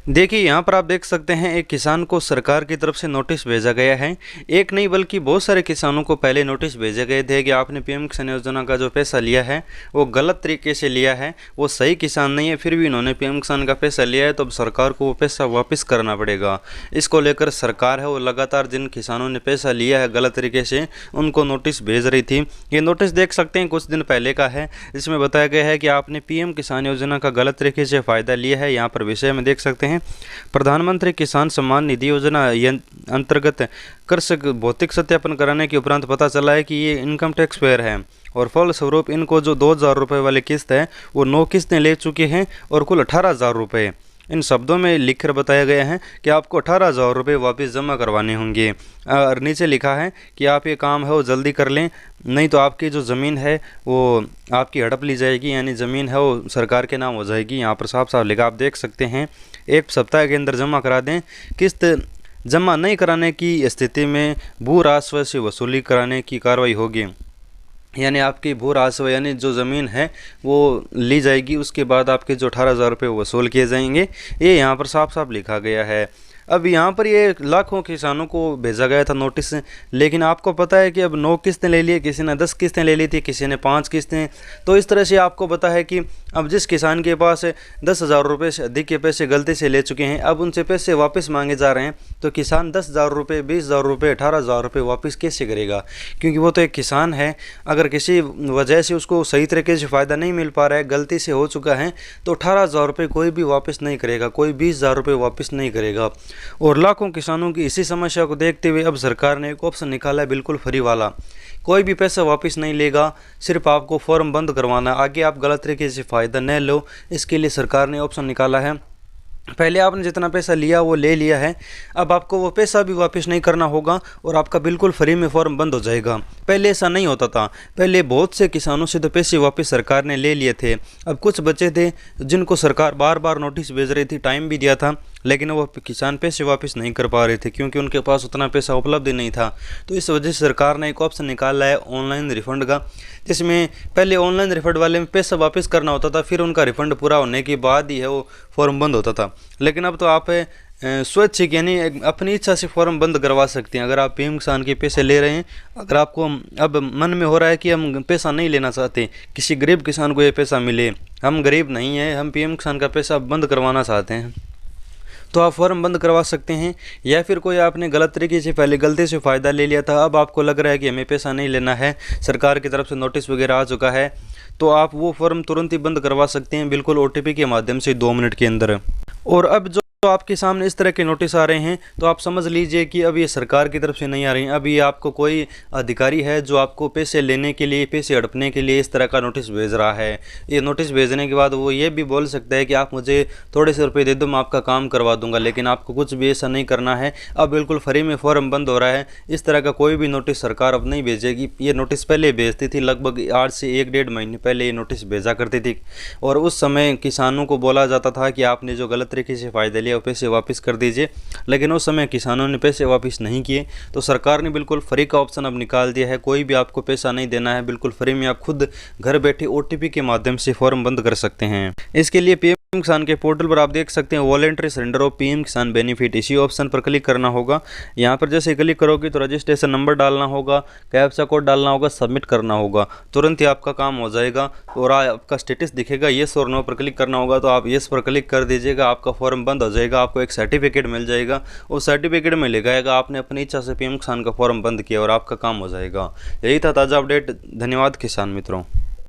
देखिए यहाँ पर आप देख सकते हैं एक किसान को सरकार की तरफ से नोटिस भेजा गया है। एक नहीं बल्कि बहुत सारे किसानों को पहले नोटिस भेजे गए थे कि आपने पीएम किसान योजना का जो पैसा लिया है वो गलत तरीके से लिया है, वो सही किसान नहीं है, फिर भी इन्होंने पीएम किसान का पैसा लिया है तो अब सरकार को वो पैसा वापस करना पड़ेगा। इसको लेकर सरकार है वो लगातार जिन किसानों ने पैसा लिया है गलत तरीके से उनको नोटिस भेज रही थी। ये नोटिस देख सकते हैं कुछ दिन पहले का है, इसमें बताया गया है कि आपने पीएम किसान योजना का गलत तरीके से फ़ायदा लिया है। यहाँ पर विषय में देख सकते हैं प्रधानमंत्री किसान सम्मान निधि योजना अंतर्गत कृषक भौतिक सत्यापन कराने के उपरांत पता चला है कि ये इनकम टैक्स पेयर है और फलस्वरूप इनको जो 2,000 रुपये वाली किस्त है वो 9 किस्तें ले चुके हैं और कुल 18,000 रुपये इन शब्दों में लिखकर बताया गया है कि आपको 18,000 रुपये वापस जमा करवाने होंगे। और नीचे लिखा है कि आप ये काम है वो जल्दी कर लें, नहीं तो आपकी जो ज़मीन है वो आपकी हड़प ली जाएगी, यानी ज़मीन है वो सरकार के नाम हो जाएगी। यहाँ पर साफ साफ लिखा आप देख सकते हैं, 1 सप्ताह के अंदर जमा करा दें। किस्त जमा नहीं कराने की स्थिति में भू राजस्व से वसूली कराने की कार्रवाई होगी, यानी आपकी भू राजस्व यानी जो ज़मीन है वो ली जाएगी, उसके बाद आपके जो 18,000 रुपये वसूल किए जाएंगे। ये यहाँ पर साफ साफ लिखा गया है। अब यहाँ पर ये लाखों किसानों को भेजा गया था नोटिस, लेकिन आपको पता है कि अब 9 किस्तें ले लिए, किसी ने 10 किस्तें ले ली थी, किसी ने 5 किस्तें। तो इस तरह से आपको पता है कि अब जिस किसान के पास 10,000 रुपये से अधिक के पैसे गलती से ले चुके हैं, अब उनसे पैसे वापस मांगे जा रहे हैं, तो किसान 10,000 रुपये, 20,000 रुपये, 18,000 रुपये वापस कैसे करेगा? क्योंकि वो तो एक किसान है। अगर किसी वजह से उसको सही तरीके से फ़ायदा नहीं मिल पा रहा है, गलती से हो चुका है, तो 18,000 रुपये कोई भी वापस नहीं करेगा, कोई 20,000 रुपये वापस नहीं करेगा। और लाखों किसानों की इसी समस्या को देखते हुए अब सरकार ने एक ऑप्शन निकाला है बिल्कुल फ्री वाला। कोई भी पैसा वापस नहीं लेगा, सिर्फ आपको फॉर्म बंद करवाना, आगे आप गलत तरीके से फ़ायदा न लो, इसके लिए सरकार ने ऑप्शन निकाला है। पहले आपने जितना पैसा लिया वो ले लिया है, अब आपको वो पैसा भी वापस नहीं करना होगा और आपका बिल्कुल फ्री में फॉर्म बंद हो जाएगा। पहले ऐसा नहीं होता था, पहले बहुत से किसानों से तो पैसे वापस सरकार ने ले लिए थे। अब कुछ बचे थे जिनको सरकार बार बार नोटिस भेज रही थी, टाइम भी दिया था, लेकिन वो किसान पैसे वापस नहीं कर पा रहे थे क्योंकि उनके पास उतना पैसा उपलब्ध नहीं था। तो इस वजह से सरकार ने एक ऑप्शन निकाला है ऑनलाइन रिफ़ंड का, जिसमें पहले ऑनलाइन रिफ़ंड वाले में पैसा वापस करना होता था, फिर उनका रिफ़ंड पूरा होने के बाद ही है वो फॉर्म बंद होता था। लेकिन अब तो आप स्वैच्छिक यानी अपनी इच्छा से फॉर्म बंद करवा सकते हैं। अगर आप पीएम किसान के पैसे ले रहे हैं, अगर आपको अब मन में हो रहा है कि हम पैसा नहीं लेना चाहते, किसी गरीब किसान को ये पैसा मिले, हम गरीब नहीं हैं, हम पीएम किसान का पैसा बंद करवाना चाहते हैं, तो आप फॉर्म बंद करवा सकते हैं। या फिर कोई आपने गलत तरीके से पहले गलती से फ़ायदा ले लिया था, अब आपको लग रहा है कि हमें पैसा नहीं लेना है, सरकार की तरफ से नोटिस वगैरह आ चुका है, तो आप वो फॉर्म तुरंत ही बंद करवा सकते हैं बिल्कुल OTP के माध्यम से 2 मिनट के अंदर। और अब जो आपके सामने इस तरह के नोटिस आ रहे हैं तो आप समझ लीजिए कि अब ये सरकार की तरफ से नहीं आ रही हैं, अब ये आपको कोई अधिकारी है जो आपको पैसे लेने के लिए, पैसे हड़पने के लिए इस तरह का नोटिस भेज रहा है। ये नोटिस भेजने के बाद वो ये भी बोल सकता है कि आप मुझे थोड़े से रुपये दे दो, मैं आपका काम करवा दूंगा, लेकिन आपको कुछ भी ऐसा नहीं करना है। अब बिल्कुल फ्री में फॉर्म बंद हो रहा है। इस तरह का कोई भी नोटिस सरकार अब नहीं भेजेगी। ये नोटिस पहले भेजती थी, लगभग आज से 1-1.5 महीने पहले ये नोटिस भेजा करती थी, और उस समय किसानों को बोला जाता था कि आपने जो गलत तरीके से फ़ायदा लिया वो पैसे वापस कर दीजिए, लेकिन उस समय किसानों ने पैसे वापस नहीं किए। तो सरकार ने बिल्कुल फ्री का ऑप्शन अब निकाल दिया है, कोई भी आपको पैसा नहीं देना है, बिल्कुल फ्री में आप खुद घर बैठे OTP के माध्यम से फॉर्म बंद कर सकते हैं। इसके लिए पीएम किसान के पोर्टल पर आप देख सकते हैं वॉलंटरी सरेंडर ऑफ पीएम किसान बेनिफिट, इसी ऑप्शन पर क्लिक करना होगा। यहाँ पर जैसे क्लिक करोगे तो रजिस्ट्रेशन नंबर डालना होगा, कैप्चा कोड डालना होगा, सबमिट करना होगा, तुरंत ही आपका काम हो जाएगा और आपका स्टेटस दिखेगा। येस और नो पर क्लिक करना होगा, तो आप येस पर क्लिक कर दीजिएगा, आपका फॉर्म बंद हो जाएगा, आपको एक सर्टिफिकेट मिल जाएगा। उस सर्टिफिकेट में लिखाएगा आपने अपनी इच्छा से पीएम किसान का फॉर्म बंद किया और आपका काम हो जाएगा। यही था ताज़ा अपडेट। धन्यवाद किसान मित्रों।